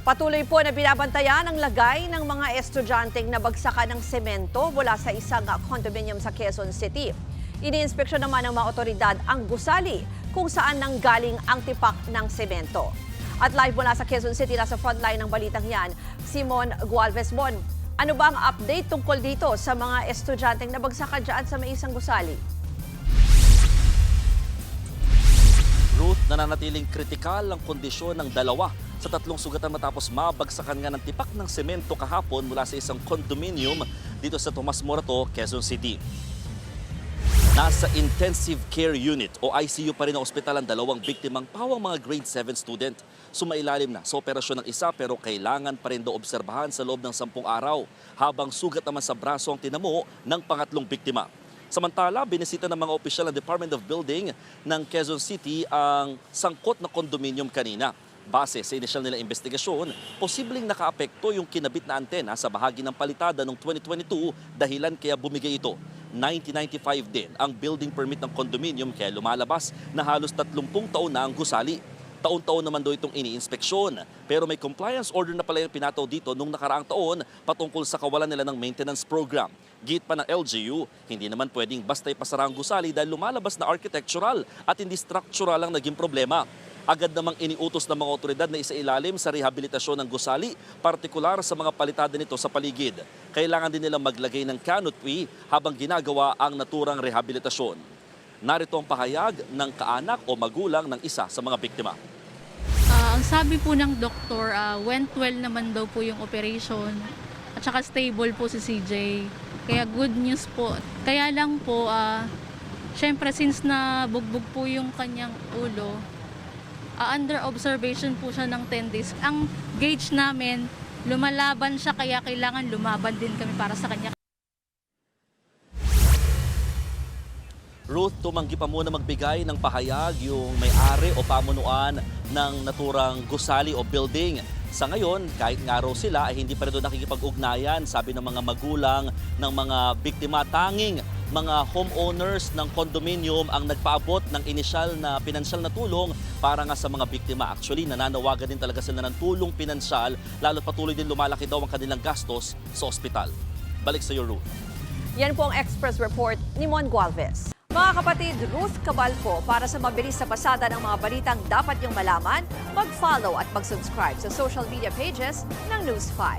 Patuloy po na binabantayan ang lagay ng mga estudyanteng nabagsakan ng semento mula sa isang condominium sa Quezon City. Iniinspeksyon naman ng mga otoridad ang gusali kung saan nanggaling ang tipak ng semento. At live mula sa Quezon City, nasa frontline ng balitang yan, Simon Gualvez. Mon, ano ba ang update tungkol dito sa mga estudyanteng nabagsakan dyan sa may isang gusali? Ruth, nananatiling kritikal ang kondisyon ng dalawa sa tatlong sugatan matapos mabagsakan nga ng tipak ng semento kahapon mula sa isang condominium dito sa Tomas Morato, Quezon City. Nasa intensive care unit o ICU pa rin ang ospital ang dalawang biktimang pawang mga grade 7 student. Sumailalim na sa operasyon ng isa pero kailangan pa rin daw obserbahan sa loob ng 10 araw habang sugat naman sa braso ang tinamo ng pangatlong biktima. Samantala, binisita ng mga opisyal ng Department of Building ng Quezon City ang sangkot na condominium kanina. Base sa inisyal nila investigasyon, posibleng nakaapekto yung kinabit na antena sa bahagi ng palitada noong 2022 dahilan kaya bumigay ito. 1995 din ang building permit ng condominium kaya lumalabas na halos 30 taon na ang gusali. Taon-taon naman daw itong iniinspeksyon. Pero may compliance order na pala yung pinataw dito nung nakaraang taon patungkol sa kawalan nila ng maintenance program. Git pa ng LGU, hindi naman pwedeng basta ipasara ang gusali dahil lumalabas na architectural at hindi structural ang naging problema. Agad namang iniutos ng mga otoridad na isailalim sa rehabilitasyon ng gusali, partikular sa mga palitada nito sa paligid. Kailangan din nilang maglagay ng canopy habang ginagawa ang naturang rehabilitasyon. Narito ang pahayag ng kaanak o magulang ng isa sa mga biktima. Ang sabi po ng doktor, went well naman daw po yung operation at saka stable po si CJ. Kaya good news po. Kaya lang po, syempre since na bugbog po yung kanyang ulo, under observation po siya ng 10 days. Ang gauge namin, lumalaban siya kaya kailangan lumaban din kami para sa kanya. Ruth, tumanggi pa muna magbigay ng pahayag yung may-ari o pamunuan ng naturang gusali o building. Sa ngayon, kahit nga raw sila ay hindi pa rin doon nakikipag-ugnayan, sabi ng mga magulang ng mga biktima, tanging mga homeowners ng condominium ang nagpaabot ng inisyal na pinansyal na tulong para nga sa mga biktima. Actually, nananawagan din talaga sila ng tulong pinansyal, lalo patuloy din lumalaki daw ang kanilang gastos sa ospital. Balik sa iyo, Ruth. Yan po ang Express Report ni Mon Gualvez. Mga kapatid, Ruth Cabalco, para sa mabilis na pasada ng mga balitang dapat niyong malaman, mag-follow at mag-subscribe sa social media pages ng News 5.